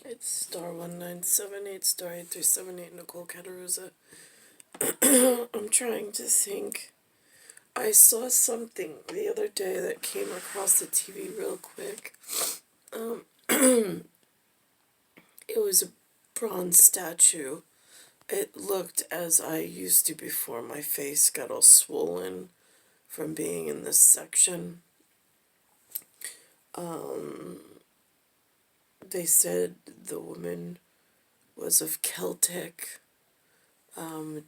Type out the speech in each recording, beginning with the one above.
It's star 1978, star 8378, Nicole Cattaruzza. I'm trying to think. I saw something the other day that came across the TV real quick. It was a bronze statue. It looked as I used to before my face got all swollen from being in this section. They said the woman was of Celtic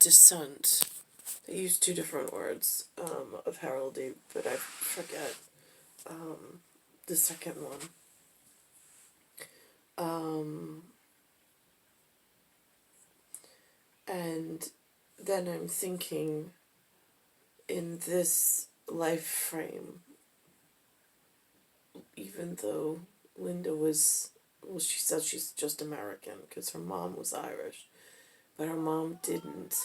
descent. They used two different words of heraldry, but I forget the second one. And then I'm thinking, in this life frame, even though Linda was, well, she said she's just American because her mom was Irish, but her mom didn't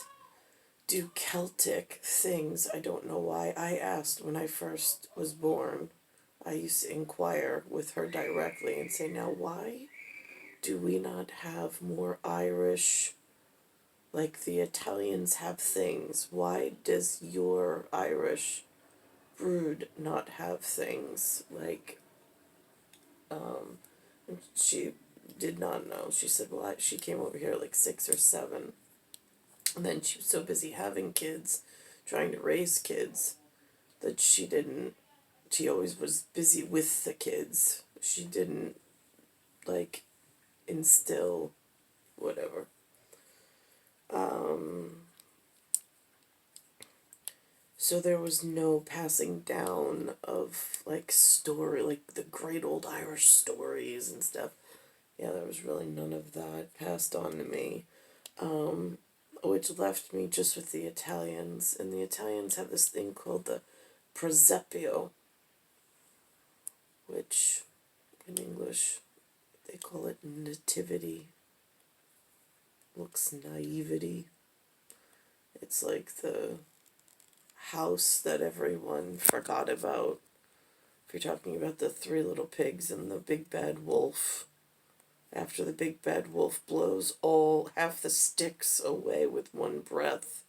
do Celtic things. I don't know why. I asked when I first was born. I used to inquire with her directly and say, now why do we not have more Irish, like the Italians have things? Why does your Irish brood not have things? Like, she did not know. She said, well, she came over here like 6 or 7. And then she was so busy having kids, trying to raise kids, that she always was busy with the kids. She didn't, like, instill whatever. So there was no passing down of, like, like the great old Irish stories and stuff. Yeah, there was really none of that passed on to me. Which left me just with the Italians. And the Italians have this thing called the presepio, which in English they call it nativity. Looks naivety. It's like the house that everyone forgot about. If you're talking about the 3 little pigs and the big bad wolf, after the big bad wolf blows half the sticks away with one breath,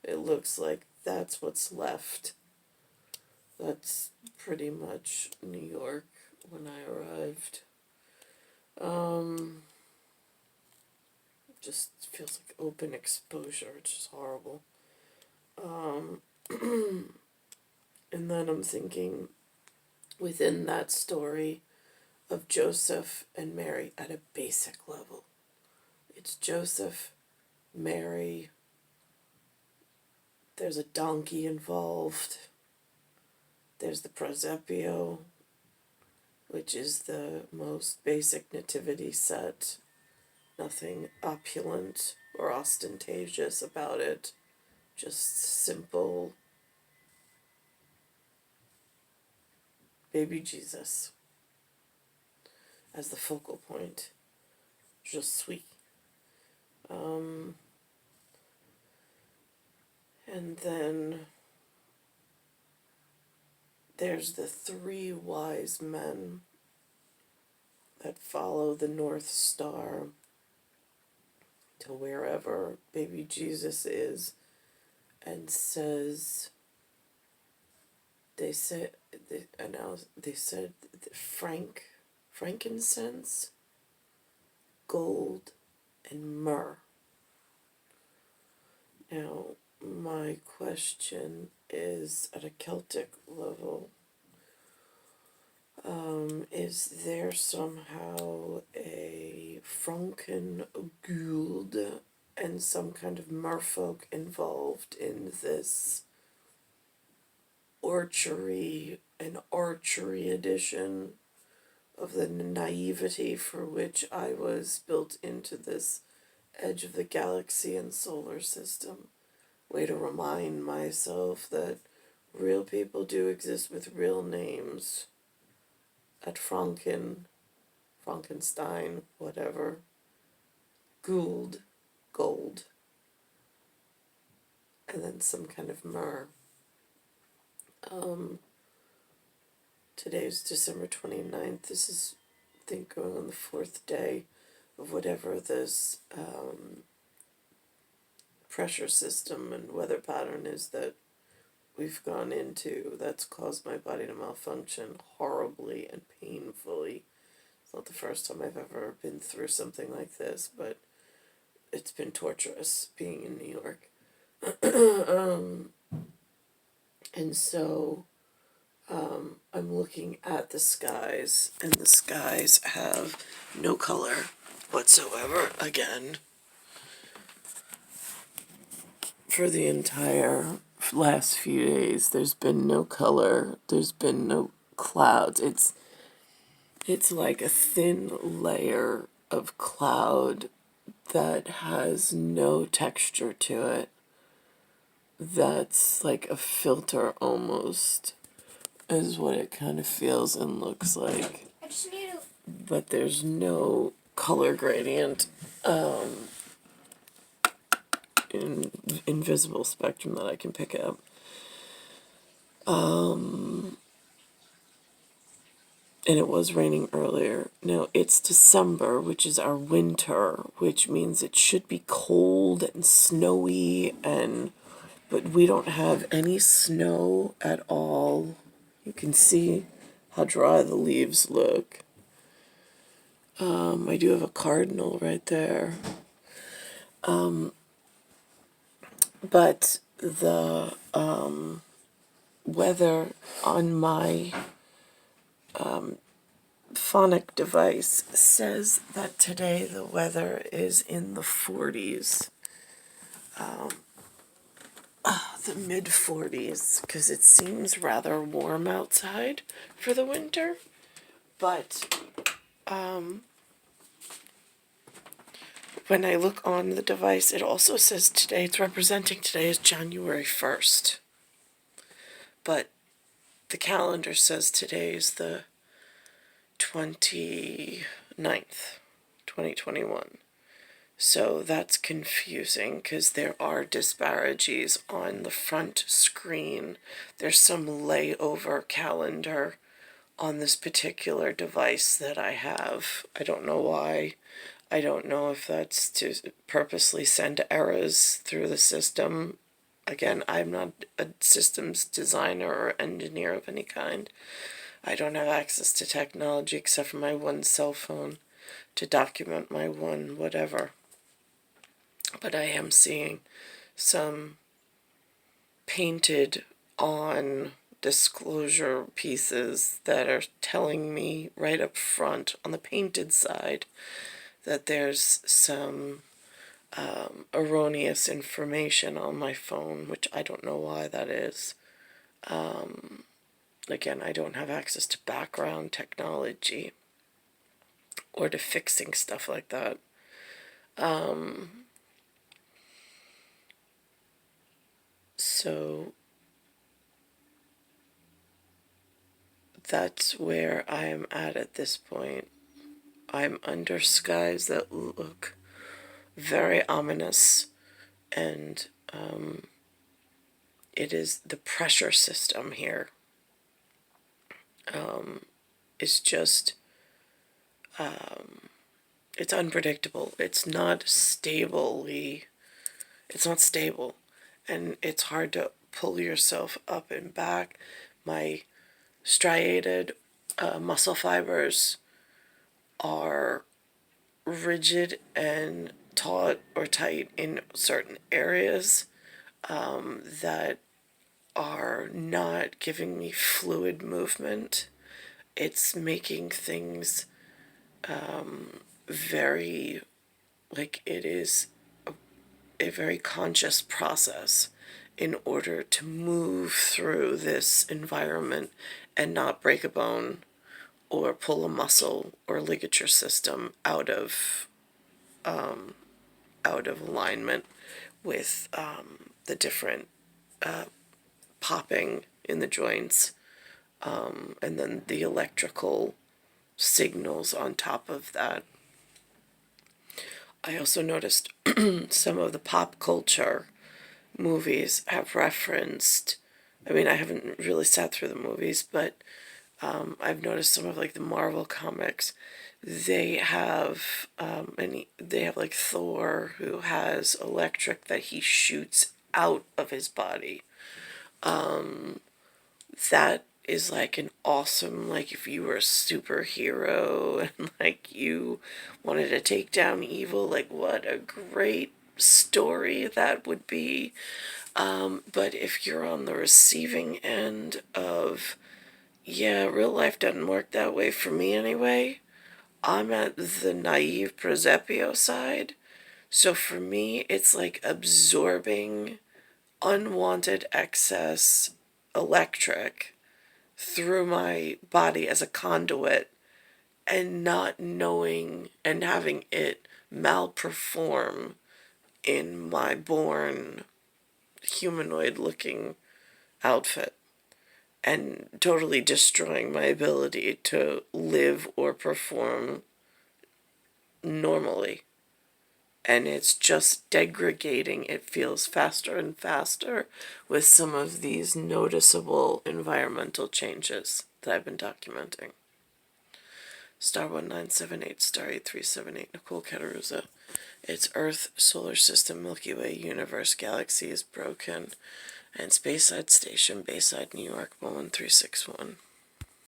it looks like that's what's left. That's pretty much New York when I arrived. Just feels like open exposure. It's just horrible. And then I'm thinking, within that story of Joseph and Mary at a basic level, it's Joseph, Mary, there's a donkey involved, there's the presepio, which is the most basic nativity set. Nothing opulent or ostentatious about it. Just simple baby Jesus as the focal point. Just sweet. And then there's the 3 wise men that follow the North Star to wherever baby Jesus is, and says, they said frankincense, gold, and myrrh. Now, my question is, at a Celtic level, is there somehow a Franken Gould and some kind of merfolk involved in this archery edition of the naivety for which I was built into this edge of the galaxy and solar system? Way to remind myself that real people do exist with real names. At Frankenstein, whatever, Gould, gold, and then some kind of myrrh. Today's December 29th. This is, I think, going on the 4th day. of whatever this pressure system and weather pattern is that we've gone into that's caused my body to malfunction horribly and painfully. It's not the first time I've ever been through something like this, but it's been torturous being in New York. And so I'm looking at the skies, and the skies have no color whatsoever again for the entire last few days. There's been no color, there's been no clouds. It's like a thin layer of cloud that has no texture to it. That's like a filter almost, is what it kind of feels and looks like. But there's no color gradient in invisible spectrum that I can pick up. And it was raining earlier. Now, it's December, which is our winter, which means it should be cold and snowy, but we don't have any snow at all. You can see how dry the leaves look. I do have a cardinal right there. But the weather on my phonic device says that today the weather is in the 40s, the mid 40s, because it seems rather warm outside for the winter. But when I look on the device, it also says today, it's representing today as January 1st. But the calendar says today is the 29th, 2021. So that's confusing because there are disparities on the front screen. There's some layover calendar on this particular device that I have. I don't know why. I don't know if that's to purposely send errors through the system. Again, I'm not a systems designer or engineer of any kind. I don't have access to technology except for my one cell phone to document my one whatever. But I am seeing some painted on disclosure pieces that are telling me right up front on the painted side that there's some erroneous information on my phone, which I don't know why that is. Again, I don't have access to background technology or to fixing stuff like that. So that's where I am at this point. I'm under skies that look very ominous, and it is the pressure system here. It's just, it's unpredictable. It's not stable, and it's hard to pull yourself up and back. My striated muscle fibers are rigid and taut or tight in certain areas that are not giving me fluid movement. It's making things very, like it is a very conscious process in order to move through this environment and not break a bone or pull a muscle or ligature system out of alignment with the different popping in the joints, and then the electrical signals on top of that. I also noticed some of the pop culture movies have referenced, I mean, I haven't really sat through the movies, but I've noticed some of like the Marvel comics they have they have like Thor, who has electric that he shoots out of his body. That is like an awesome, like if you were a superhero and like you wanted to take down evil, like what a great story that would be. But if you're on the receiving end of, yeah, real life doesn't work that way for me anyway, I'm at the naive presepio side. So for me, it's like absorbing unwanted excess electric through my body as a conduit and not knowing and having it malperform in my born humanoid looking outfit and totally destroying my ability to live or perform normally. And it's just degrading. It feels faster and faster with some of these noticeable environmental changes that I've been documenting. Star 1978, Star 8378, Nicole Cattaruzza. It's Earth, Solar System, Milky Way, Universe, Galaxy is broken, and Speyside Station, Bayside, New York, 11361.